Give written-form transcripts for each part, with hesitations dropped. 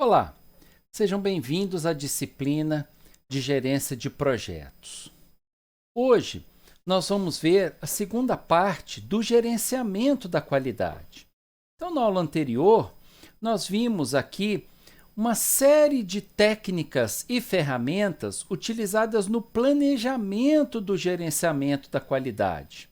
Olá, sejam bem-vindos à disciplina de gerência de projetos. Hoje nós vamos ver a segunda parte do gerenciamento da qualidade. Então, na aula anterior, nós vimos aqui uma série de técnicas e ferramentas utilizadas no planejamento do gerenciamento da qualidade.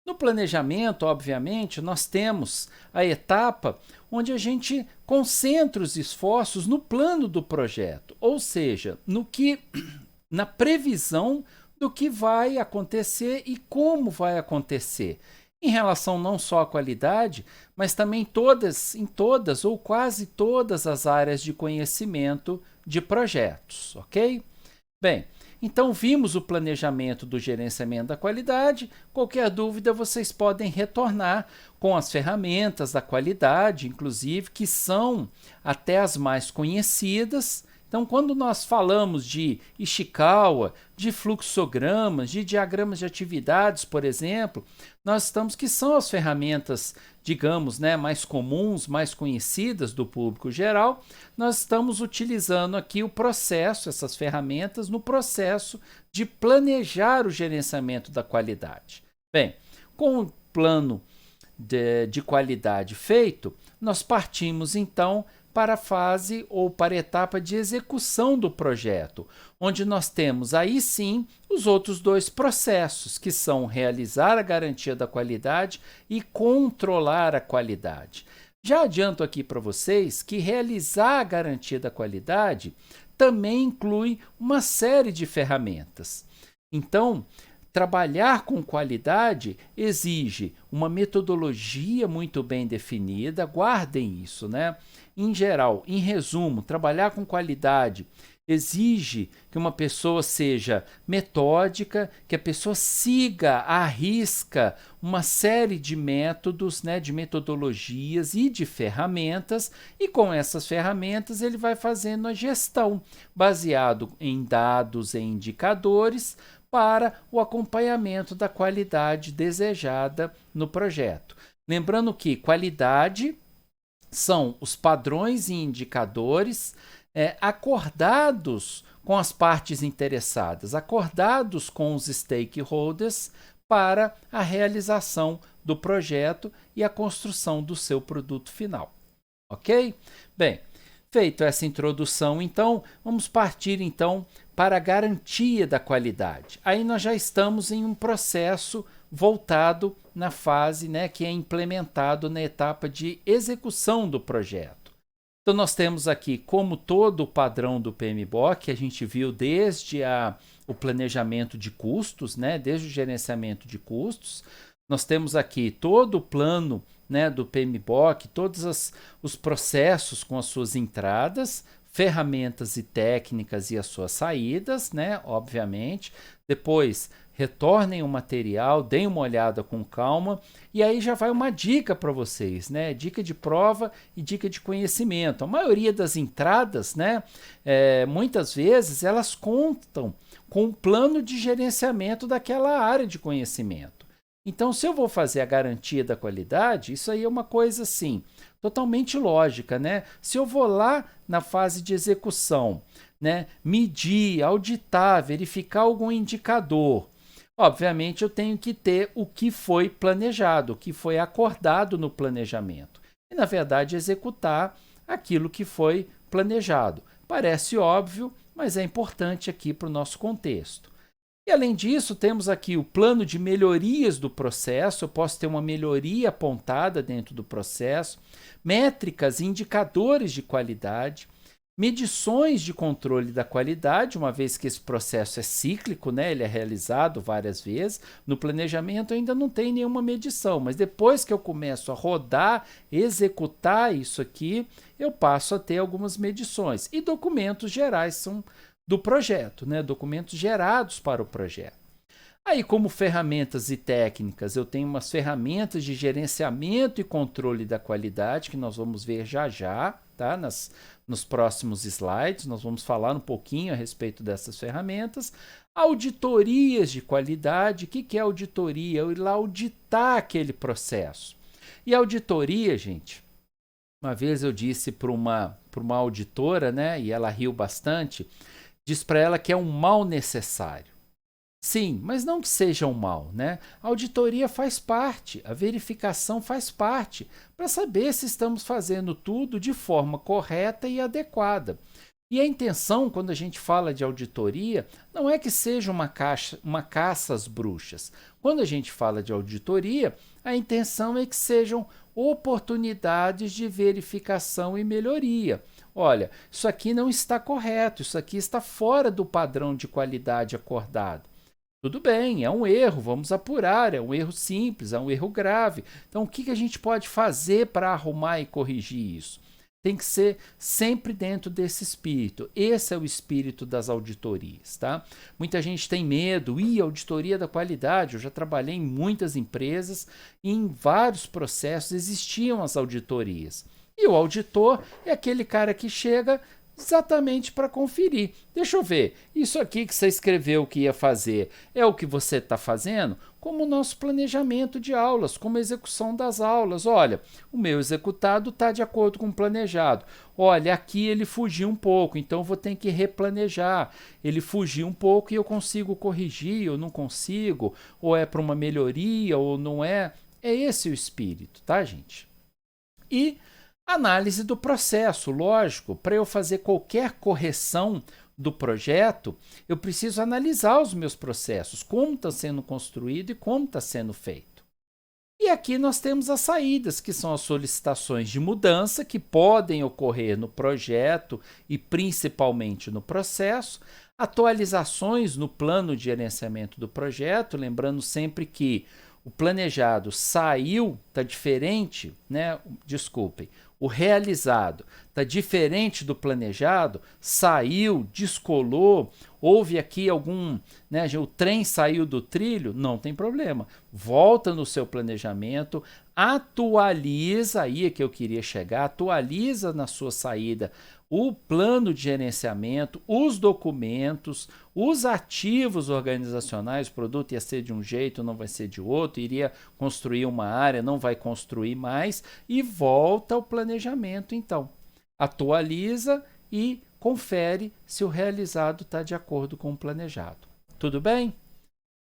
No planejamento, obviamente, nós temos a etapa onde a gente concentra os esforços no plano do projeto, ou seja, na previsão do que vai acontecer e como vai acontecer, em relação não só à qualidade, mas também em todas ou quase todas as áreas de conhecimento de projetos, ok? Bem, então vimos o planejamento do gerenciamento da qualidade. Qualquer dúvida vocês podem retornar com as ferramentas da qualidade, inclusive, que são até as mais conhecidas. Então, quando nós falamos de Ishikawa, de fluxogramas, de diagramas de atividades, por exemplo, nós estamos que são as ferramentas, digamos, mais comuns, mais conhecidas do público geral, nós estamos utilizando aqui o processo, essas ferramentas, no processo de planejar o gerenciamento da qualidade. Bem, com o plano de qualidade feito, nós partimos então para a fase ou para a etapa de execução do projeto, onde nós temos aí sim os outros dois processos, que são realizar a garantia da qualidade e controlar a qualidade. Já adianto aqui para vocês que realizar a garantia da qualidade também inclui uma série de ferramentas. Então, trabalhar com qualidade exige uma metodologia muito bem definida, guardem isso, né? Em geral, em resumo, trabalhar com qualidade exige que uma pessoa seja metódica, que a pessoa siga à risca uma série de métodos, de metodologias e de ferramentas, e com essas ferramentas ele vai fazendo a gestão, baseado em dados e indicadores, para o acompanhamento da qualidade desejada no projeto. Lembrando que qualidade são os padrões e indicadores acordados com as partes interessadas, acordados com os stakeholders para a realização do projeto e a construção do seu produto final. Ok? Bem, feito essa introdução, então, vamos partir então para a garantia da qualidade. Aí nós já estamos em um processo voltado na fase que é implementado na etapa de execução do projeto. Então nós temos aqui, como todo o padrão do PMBOK, que a gente viu desde o planejamento de custos, desde o gerenciamento de custos, nós temos aqui todo o plano do PMBOK, todos os processos com as suas entradas, ferramentas e técnicas e as suas saídas, obviamente. Depois, retornem o material, deem uma olhada com calma, e aí já vai uma dica para vocês, dica de prova e dica de conhecimento. A maioria das entradas, muitas vezes, elas contam com um plano de gerenciamento daquela área de conhecimento. Então, se eu vou fazer a garantia da qualidade, isso aí é uma coisa assim, totalmente lógica, Se eu vou lá na fase de execução, medir, auditar, verificar algum indicador, obviamente eu tenho que ter o que foi planejado, o que foi acordado no planejamento. E, na verdade, executar aquilo que foi planejado. Parece óbvio, mas é importante aqui para o nosso contexto. E, além disso, temos aqui o plano de melhorias do processo. Eu posso ter uma melhoria apontada dentro do processo, métricas e indicadores de qualidade, medições de controle da qualidade, uma vez que esse processo é cíclico, ele é realizado várias vezes. No planejamento ainda não tem nenhuma medição, mas depois que eu começo a rodar, executar isso aqui, eu passo a ter algumas medições. E documentos gerais são do projeto, documentos gerados para o projeto. Aí, como ferramentas e técnicas, eu tenho umas ferramentas de gerenciamento e controle da qualidade, que nós vamos ver já, tá? Nos próximos slides, nós vamos falar um pouquinho a respeito dessas ferramentas. Auditorias de qualidade. O que é auditoria? Eu ir lá auditar aquele processo. E auditoria, gente, uma vez eu disse para para uma auditora, né, e ela riu bastante, diz para ela que é um mal necessário. Sim, mas não que seja um mal, né? A auditoria faz parte, a verificação faz parte, para saber se estamos fazendo tudo de forma correta e adequada. E a intenção, quando a gente fala de auditoria, não é que seja uma caça às bruxas. Quando a gente fala de auditoria, a intenção é que sejam oportunidades de verificação e melhoria. Olha, isso aqui não está correto, isso aqui está fora do padrão de qualidade acordado. Tudo bem, é um erro, vamos apurar, é um erro simples, é um erro grave. Então, o que a gente pode fazer para arrumar e corrigir isso? Tem que ser sempre dentro desse espírito. Esse é o espírito das auditorias, tá? Muita gente tem medo. Auditoria da qualidade. Eu já trabalhei em muitas empresas e em vários processos existiam as auditorias. E o auditor é aquele cara que chega exatamente para conferir. Deixa eu ver, isso aqui que você escreveu que ia fazer é o que você está fazendo? Como o nosso planejamento de aulas, como a execução das aulas. Olha, o meu executado está de acordo com o planejado. Olha, aqui ele fugiu um pouco, então eu vou ter que replanejar. Ele fugiu um pouco e eu consigo corrigir, ou não consigo, ou é para uma melhoria, ou não é. É esse o espírito, tá, gente? E análise do processo, lógico, para eu fazer qualquer correção do projeto, eu preciso analisar os meus processos, como está sendo construído e como está sendo feito. E aqui nós temos as saídas, que são as solicitações de mudança, que podem ocorrer no projeto e principalmente no processo, atualizações no plano de gerenciamento do projeto, lembrando sempre que o planejado saiu, está diferente, né? Desculpem, o realizado está diferente do planejado, saiu, descolou, houve aqui algum, né, o trem saiu do trilho, não tem problema. Volta no seu planejamento, atualiza, aí é que eu queria chegar, atualiza na sua saída o plano de gerenciamento, os documentos, os ativos organizacionais, o produto ia ser de um jeito, não vai ser de outro, iria construir uma área, não vai construir mais, e volta ao planejamento então. Atualiza e confere se o realizado está de acordo com o planejado. Tudo bem?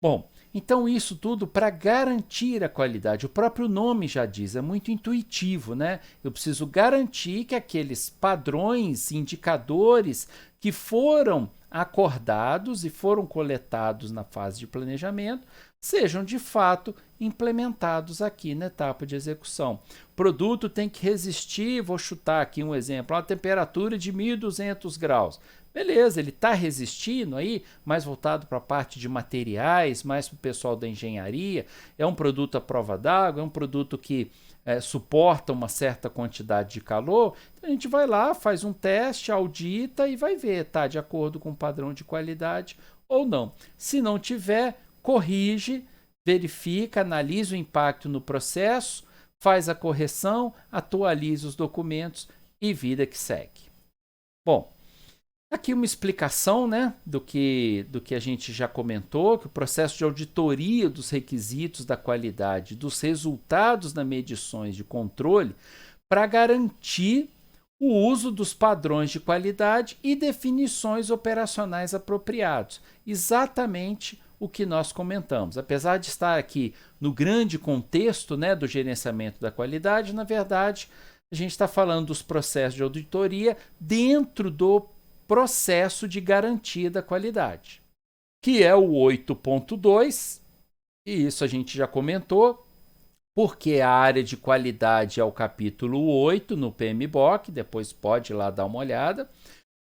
Bom, então isso tudo para garantir a qualidade. O próprio nome já diz, é muito intuitivo, né? Eu preciso garantir que aqueles padrões, indicadores que foram acordados e foram coletados na fase de planejamento sejam de fato implementados aqui na etapa de execução. O produto tem que resistir, vou chutar aqui um exemplo, a temperatura de 1.200 graus. Beleza, ele está resistindo aí, mais voltado para a parte de materiais, mais para o pessoal da engenharia. É um produto à prova d'água, é um produto que suporta uma certa quantidade de calor. Então a gente vai lá, faz um teste, audita e vai ver, está de acordo com o padrão de qualidade ou não. Se não tiver, corrige, verifica, analisa o impacto no processo, faz a correção, atualiza os documentos e vida que segue. Bom, aqui uma explicação, né, do que a gente já comentou, que o processo de auditoria dos requisitos da qualidade, dos resultados das medições de controle, para garantir o uso dos padrões de qualidade e definições operacionais apropriados. Exatamente o que nós comentamos. Apesar de estar aqui no grande contexto, né, do gerenciamento da qualidade, na verdade, a gente está falando dos processos de auditoria dentro do processo de garantia da qualidade, que é o 8.2, e isso a gente já comentou, porque a área de qualidade é o capítulo 8 no PMBOK, depois pode ir lá dar uma olhada.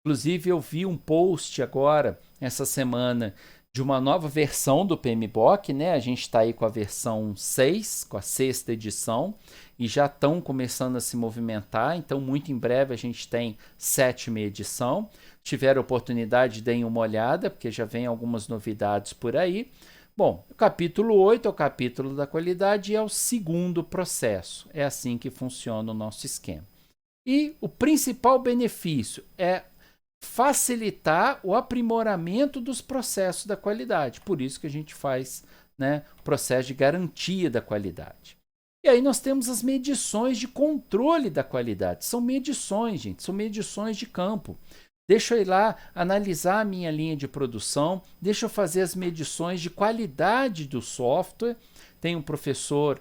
Inclusive eu vi um post agora, essa semana, de uma nova versão do PMBOK, né? A gente está aí com a versão 6, com a 6ª edição, e já estão começando a se movimentar, então muito em breve a gente tem 7ª edição. Tiver oportunidade, deem uma olhada, porque já vem algumas novidades por aí. Bom, o capítulo 8 é o capítulo da qualidade e é o segundo processo. É assim que funciona o nosso esquema. E o principal benefício é facilitar o aprimoramento dos processos da qualidade. Por isso que a gente faz, né, o processo de garantia da qualidade. E aí nós temos as medições de controle da qualidade. São medições, gente, são medições de campo. Deixa eu ir lá analisar a minha linha de produção, deixa eu fazer as medições de qualidade do software. Tem um professor,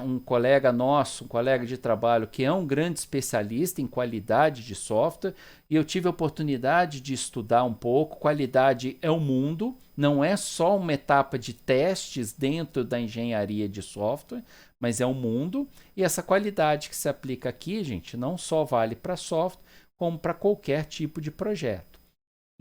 um colega nosso, um colega de trabalho, que é um grande especialista em qualidade de software, e eu tive a oportunidade de estudar um pouco. Qualidade é o mundo, não é só uma etapa de testes dentro da engenharia de software, mas é o mundo, e essa qualidade que se aplica aqui, gente, não só vale para software, como para qualquer tipo de projeto.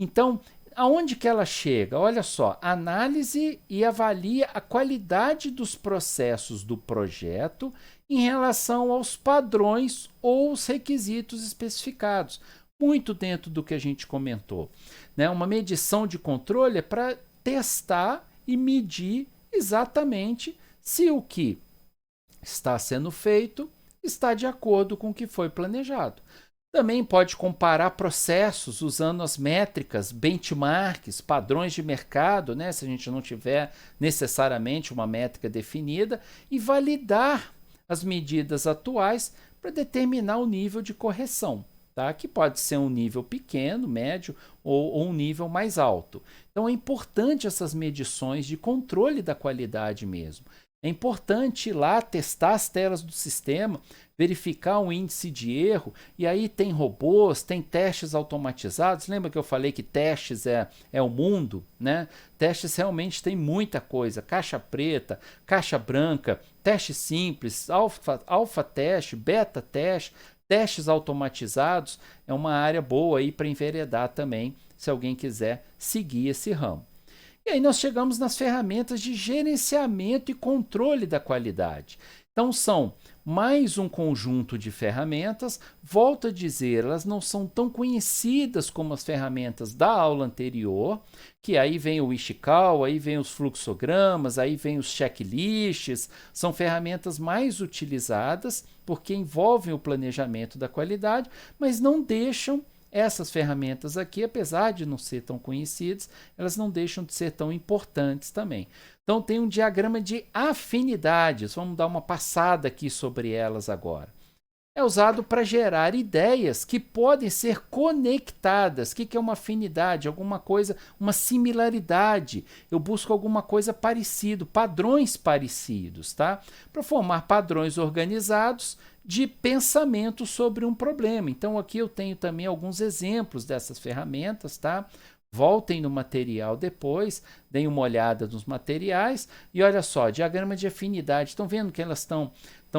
Então, aonde que ela chega? Olha só, análise e avalia a qualidade dos processos do projeto em relação aos padrões ou os requisitos especificados. Muito dentro do que a gente comentou. Né? Uma medição de controle é para testar e medir exatamente se o que está sendo feito está de acordo com o que foi planejado. Também pode comparar processos usando as métricas, benchmarks, padrões de mercado, né, se a gente não tiver necessariamente uma métrica definida, e validar as medidas atuais para determinar o nível de correção, tá? Que pode ser um nível pequeno, médio ou um nível mais alto. Então é importante essas medições de controle da qualidade mesmo. É importante ir lá testar as telas do sistema, verificar o índice de erro, e aí tem robôs, tem testes automatizados. Lembra que eu falei que testes é o mundo, né? Testes realmente tem muita coisa, caixa preta, caixa branca, teste simples, alfa teste, beta teste, testes automatizados. É uma área boa aí para enveredar também, se alguém quiser seguir esse ramo. E aí nós chegamos nas ferramentas de gerenciamento e controle da qualidade. Então são mais um conjunto de ferramentas. Volto a dizer, elas não são tão conhecidas como as ferramentas da aula anterior, que aí vem o Ishikawa, aí vem os fluxogramas, aí vem os checklists. São ferramentas mais utilizadas porque envolvem o planejamento da qualidade, mas não deixam essas ferramentas aqui, apesar de não ser tão conhecidas, elas não deixam de ser tão importantes também. Então tem um diagrama de afinidades, vamos dar uma passada aqui sobre elas agora. É usado para gerar ideias que podem ser conectadas. O que é uma afinidade? Alguma coisa, uma similaridade. Eu busco alguma coisa parecida, padrões parecidos, tá? Para formar padrões organizados de pensamento sobre um problema. Então aqui eu tenho também alguns exemplos dessas ferramentas, tá? Voltem no material depois, deem uma olhada nos materiais e olha só, diagrama de afinidade. Estão vendo que elas estão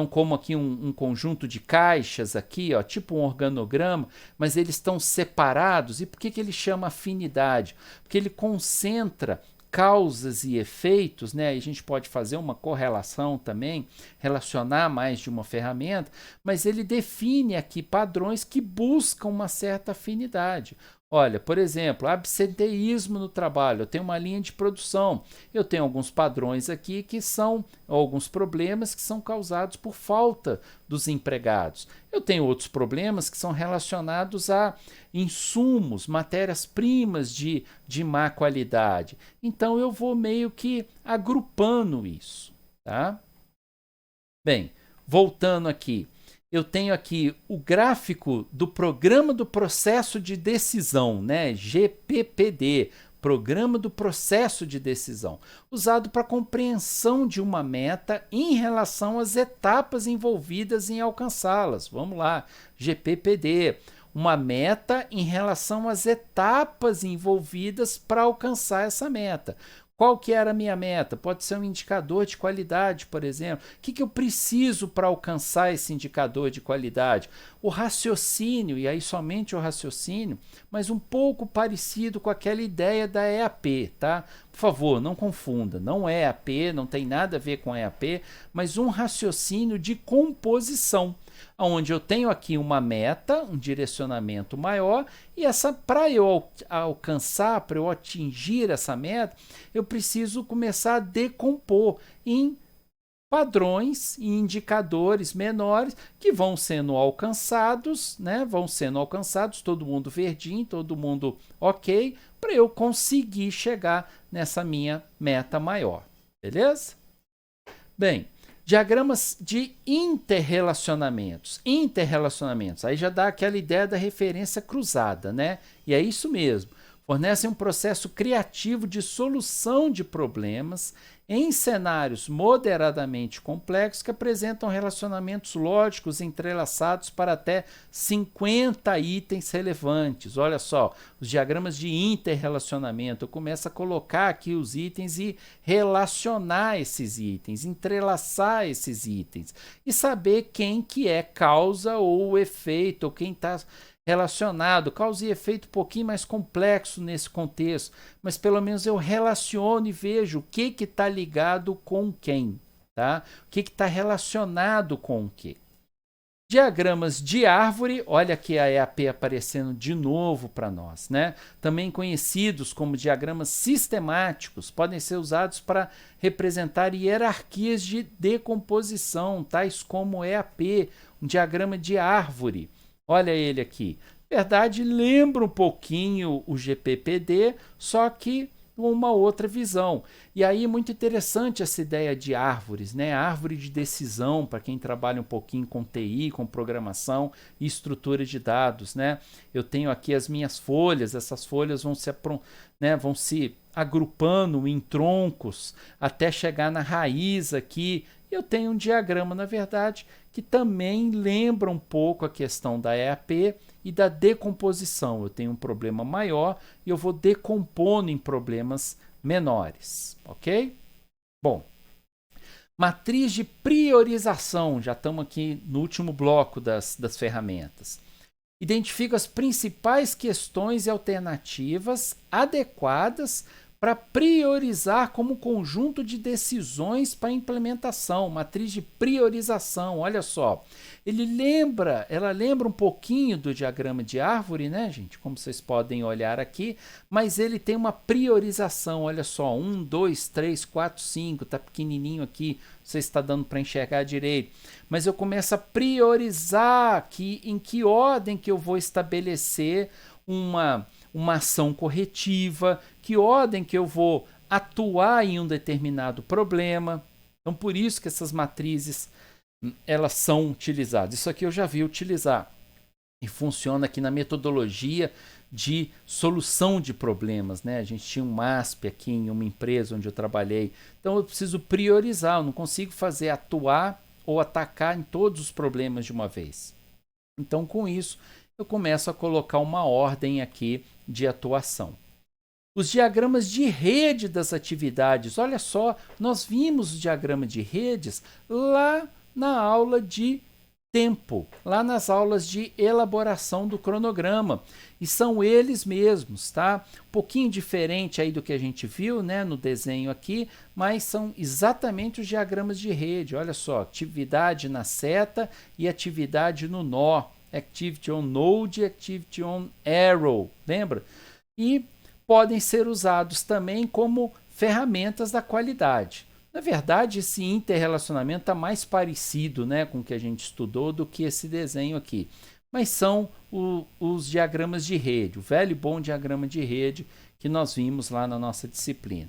como aqui um conjunto de caixas aqui, ó, tipo um organograma, mas eles estão separados. E por que ele chama afinidade? Porque ele concentra causas e efeitos, né? E a gente pode fazer uma correlação também, relacionar mais de uma ferramenta, mas ele define aqui padrões que buscam uma certa afinidade. Olha, por exemplo, absenteísmo no trabalho. Eu tenho uma linha de produção. Eu tenho alguns padrões aqui que são alguns problemas que são causados por falta dos empregados. Eu tenho outros problemas que são relacionados a insumos, matérias-primas de má qualidade. Então eu vou meio que agrupando isso, tá? Bem, voltando aqui. Eu tenho aqui o gráfico do Programa do Processo de Decisão, né? GPPD, Programa do Processo de Decisão, usado para compreensão de uma meta em relação às etapas envolvidas em alcançá-las. Vamos lá, GPPD, uma meta em relação às etapas envolvidas para alcançar essa meta. Qual que era a minha meta? Pode ser um indicador de qualidade, por exemplo. O que eu preciso para alcançar esse indicador de qualidade? O raciocínio, e aí somente o raciocínio, mas um pouco parecido com aquela ideia da EAP, tá? Por favor, não confunda, não é EAP, não tem nada a ver com EAP, mas um raciocínio de composição, onde eu tenho aqui uma meta, um direcionamento maior, e essa para eu alcançar, para eu atingir essa meta, eu preciso começar a decompor em padrões e indicadores menores que vão sendo alcançados, né? Vão sendo alcançados, todo mundo verdinho, todo mundo ok, para eu conseguir chegar nessa minha meta maior, beleza? Bem, Diagramas de interrelacionamentos. Interrelacionamentos, aí já dá aquela ideia da referência cruzada, né? E é isso mesmo. Fornecem um processo criativo de solução de problemas em cenários moderadamente complexos que apresentam relacionamentos lógicos entrelaçados para até 50 itens relevantes. Olha só, os diagramas de interrelacionamento. Eu começo a colocar aqui os itens e relacionar esses itens, entrelaçar esses itens e saber quem que é causa ou efeito, ou quem está relacionado. Causa e efeito um pouquinho mais complexo nesse contexto, mas pelo menos eu relaciono e vejo o que está ligado com quem, tá? O que está relacionado com o que. Diagramas de árvore, olha aqui a EAP aparecendo de novo para nós, né? Também conhecidos como diagramas sistemáticos, podem ser usados para representar hierarquias de decomposição, tais como EAP, um diagrama de árvore. Olha ele aqui. Na verdade, lembra um pouquinho o GPPD, só que uma outra visão. E aí, muito interessante essa ideia de árvores, né? Árvore de decisão, para quem trabalha um pouquinho com TI, com programação e estrutura de dados, né? Eu tenho aqui as minhas folhas, essas folhas vão se agrupando em troncos até chegar na raiz aqui. Eu tenho um diagrama, na verdade, que também lembra um pouco a questão da EAP e da decomposição. Eu tenho um problema maior e eu vou decompondo em problemas menores, ok? Bom, matriz de priorização, já estamos aqui no último bloco das ferramentas. Identifica as principais questões e alternativas adequadas para priorizar como conjunto de decisões para implementação, matriz de priorização. Olha só, ela lembra um pouquinho do diagrama de árvore, né, gente? Como vocês podem olhar aqui, mas ele tem uma priorização. Olha só, 1, 2, 3, 4, 5, tá pequenininho aqui, você está dando para enxergar direito. Mas eu começo a priorizar aqui em que ordem que eu vou estabelecer uma ação corretiva, que ordem que eu vou atuar em um determinado problema. Então, por isso que essas matrizes elas são utilizadas. Isso aqui eu já vi utilizar e funciona aqui na metodologia de solução de problemas, né? A gente tinha um MASP aqui em uma empresa onde eu trabalhei. Então, eu preciso priorizar, eu não consigo atuar ou atacar em todos os problemas de uma vez. Então, com isso, eu começo a colocar uma ordem aqui de atuação. Os diagramas de rede das atividades. Olha só, nós vimos o diagrama de redes lá na aula de tempo, lá nas aulas de elaboração do cronograma. E são eles mesmos, tá? Um pouquinho diferente aí do que a gente viu, né, no desenho aqui, mas são exatamente os diagramas de rede. Olha só, atividade na seta e atividade no nó. Activity on Node, Activity on Arrow, lembra? E podem ser usados também como ferramentas da qualidade. Na verdade, esse interrelacionamento está mais parecido, né, com o que a gente estudou do que esse desenho aqui. Mas são os diagramas de rede, o velho e bom diagrama de rede que nós vimos lá na nossa disciplina.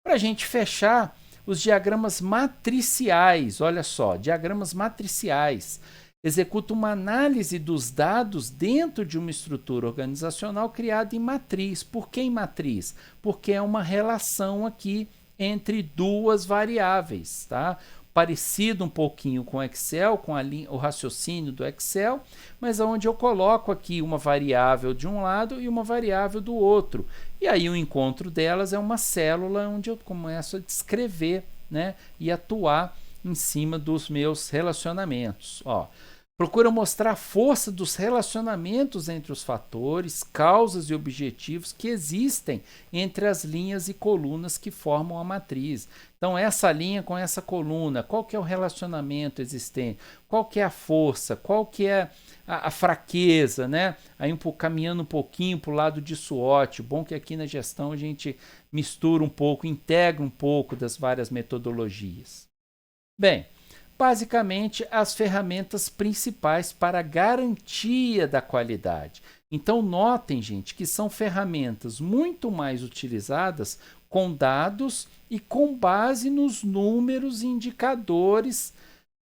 Para a gente fechar, os diagramas matriciais. Olha só, diagramas matriciais. Executa uma análise dos dados dentro de uma estrutura organizacional criada em matriz. Por que em matriz? Porque é uma relação aqui entre duas variáveis, tá? Parecido um pouquinho com o Excel, com o raciocínio do Excel, mas onde eu coloco aqui uma variável de um lado e uma variável do outro. E aí o encontro delas é uma célula onde eu começo a descrever, né, e atuar em cima dos meus relacionamentos. Ó, procura mostrar a força dos relacionamentos entre os fatores, causas e objetivos que existem entre as linhas e colunas que formam a matriz. Então, essa linha com essa coluna, qual que é o relacionamento existente? Qual que é a força? Qual que é a fraqueza, né? Aí caminhando um pouquinho para o lado de SWOT. Bom que aqui na gestão a gente mistura um pouco, integra um pouco das várias metodologias. Bem, basicamente as ferramentas principais para a garantia da qualidade. Então notem, gente, que são ferramentas muito mais utilizadas com dados e com base nos números e indicadores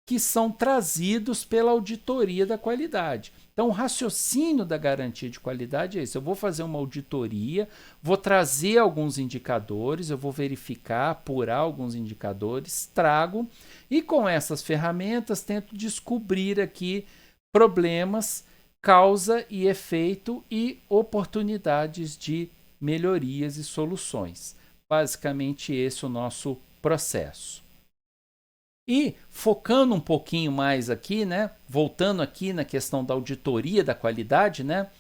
que são trazidos pela auditoria da qualidade. Então, o raciocínio da garantia de qualidade é esse. Eu vou fazer uma auditoria, vou trazer alguns indicadores, eu vou verificar, apurar alguns indicadores, trago e com essas ferramentas tento descobrir aqui problemas, causa e efeito e oportunidades de melhorias e soluções. Basicamente, esse é o nosso processo. E focando um pouquinho mais aqui, né, voltando aqui na questão da auditoria da qualidade, né,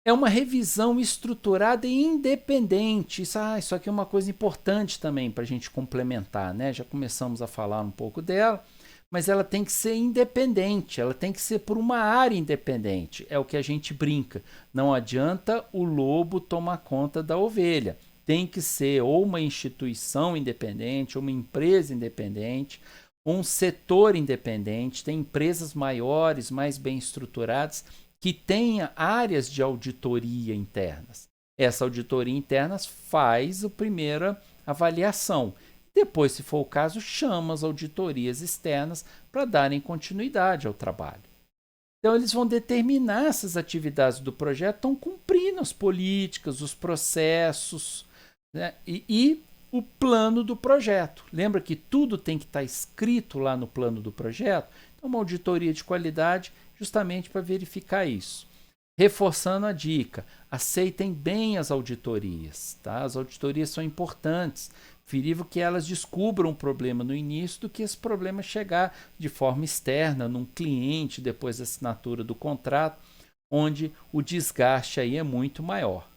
é uma revisão estruturada e independente. Isso aqui é uma coisa importante também para a gente complementar, né? Já começamos a falar um pouco dela, mas ela tem que ser independente, ela tem que ser por uma área independente. É o que a gente brinca. Não adianta o lobo tomar conta da ovelha. Tem que ser ou uma instituição independente, ou uma empresa independente, um setor independente. Tem empresas maiores, mais bem estruturadas, que tenha áreas de auditoria internas. Essa auditoria interna faz a primeira avaliação. Depois, se for o caso, chama as auditorias externas para darem continuidade ao trabalho. Então, eles vão determinar essas atividades do projeto, estão cumprindo as políticas, os processos, né? E o plano do projeto. Lembra que tudo tem que estar escrito lá no plano do projeto? Então, uma auditoria de qualidade justamente para verificar isso. Reforçando a dica, aceitem bem as auditorias. Tá? As auditorias são importantes. Preferível que elas descubram um problema no início do que esse problema chegar de forma externa, num cliente, depois da assinatura do contrato, onde o desgaste aí é muito maior.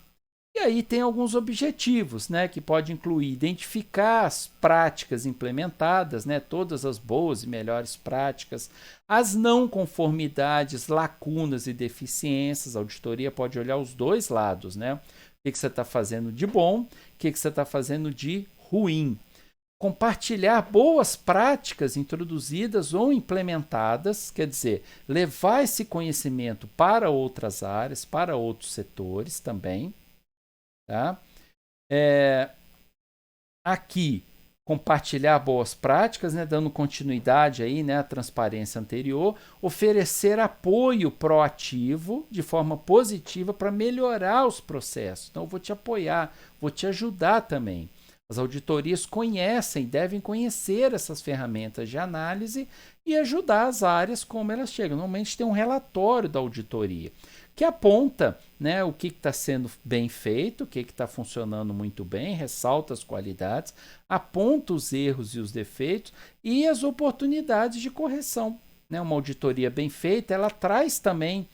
E aí tem alguns objetivos, né, que pode incluir identificar as práticas implementadas, né, todas as boas e melhores práticas, as não conformidades, lacunas e deficiências. A auditoria pode olhar os dois lados, né? O que você está fazendo de bom, o que você está fazendo de ruim. Compartilhar boas práticas introduzidas ou implementadas, quer dizer, levar esse conhecimento para outras áreas, para outros setores também. Tá? Aqui, compartilhar boas práticas, né, dando continuidade aí, né, à transparência anterior, oferecer apoio proativo de forma positiva para melhorar os processos. Então, eu vou te apoiar, vou te ajudar também. As auditorias conhecem, devem conhecer essas ferramentas de análise e ajudar as áreas como elas chegam. Normalmente tem um relatório da auditoria que aponta, né, o que está sendo bem feito, o que está funcionando muito bem, ressalta as qualidades, aponta os erros e os defeitos e as oportunidades de correção. Né? Uma auditoria bem feita, ela traz também,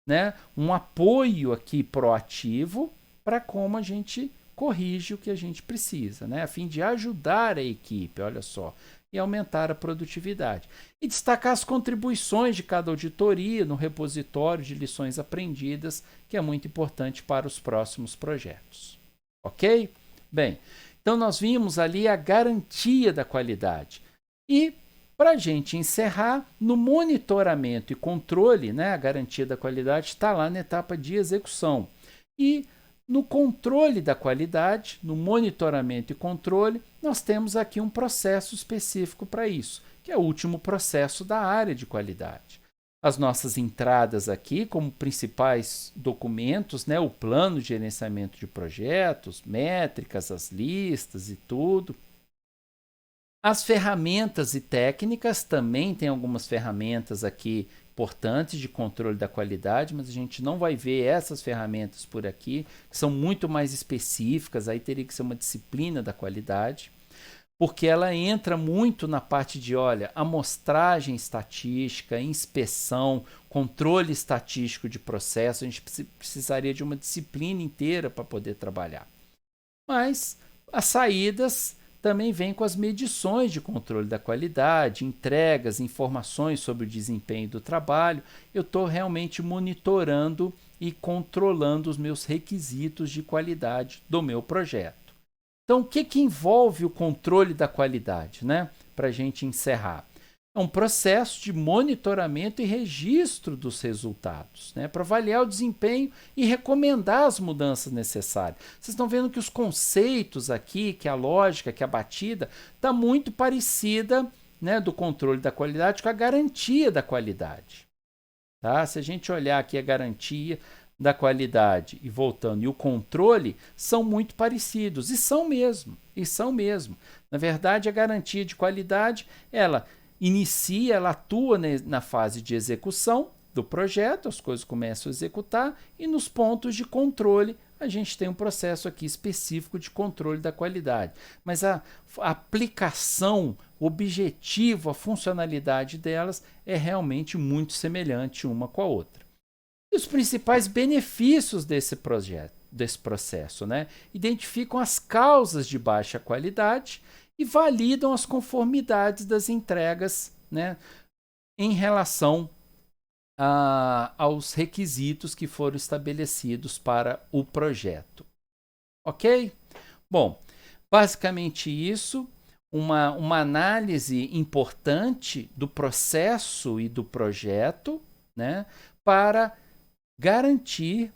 né, um apoio aqui proativo para como a gente corrige o que a gente precisa, né, a fim de ajudar a equipe, olha só, e aumentar a produtividade. E destacar as contribuições de cada auditoria no repositório de lições aprendidas, que é muito importante para os próximos projetos. Ok? Bem, então nós vimos ali a garantia da qualidade. E, para a gente encerrar, no monitoramento e controle, né, a garantia da qualidade está lá na etapa de execução. E no controle da qualidade, no monitoramento e controle, nós temos aqui um processo específico para isso, que é o último processo da área de qualidade. As nossas entradas aqui, como principais documentos, né, o plano de gerenciamento de projetos, métricas, as listas e tudo. As ferramentas e técnicas, também tem algumas ferramentas aqui importantes de controle da qualidade, mas a gente não vai ver essas ferramentas por aqui, que são muito mais específicas, aí teria que ser uma disciplina da qualidade, porque ela entra muito na parte de, olha, amostragem estatística, inspeção, controle estatístico de processo. A gente precisaria de uma disciplina inteira para poder trabalhar. Mas as saídas também vêm com as medições de controle da qualidade, entregas, informações sobre o desempenho do trabalho. Eu estou realmente monitorando e controlando os meus requisitos de qualidade do meu projeto. Então, o que envolve o controle da qualidade, né? Para a gente encerrar. é um processo de monitoramento e registro dos resultados, né, para avaliar o desempenho e recomendar as mudanças necessárias. Vocês estão vendo que os conceitos aqui, que a lógica, que a batida, está muito parecida, né, do controle da qualidade com a garantia da qualidade. Tá? Se a gente olhar aqui a garantia da qualidade e voltando, e o controle são muito parecidos, e são mesmo. Na verdade, a garantia de qualidade, ela inicia, ela atua na fase de execução do projeto, as coisas começam a executar, e nos pontos de controle, a gente tem um processo aqui específico de controle da qualidade. Mas a aplicação, o objetivo, a funcionalidade delas é realmente muito semelhante uma com a outra. E os principais benefícios desse processo, né? Identificam as causas de baixa qualidade e validam as conformidades das entregas, né, em relação aos requisitos que foram estabelecidos para o projeto. Ok? Bom, basicamente isso, uma análise importante do processo e do projeto, né, para garantir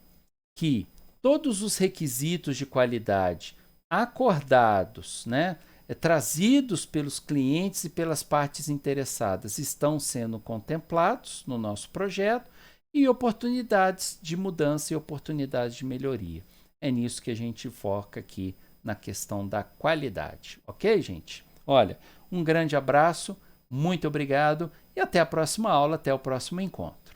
que todos os requisitos de qualidade acordados, né, trazidos pelos clientes e pelas partes interessadas estão sendo contemplados no nosso projeto e oportunidades de mudança e oportunidades de melhoria. É nisso que a gente foca aqui na questão da qualidade. Ok, gente? Olha, um grande abraço, muito obrigado e até a próxima aula, até o próximo encontro.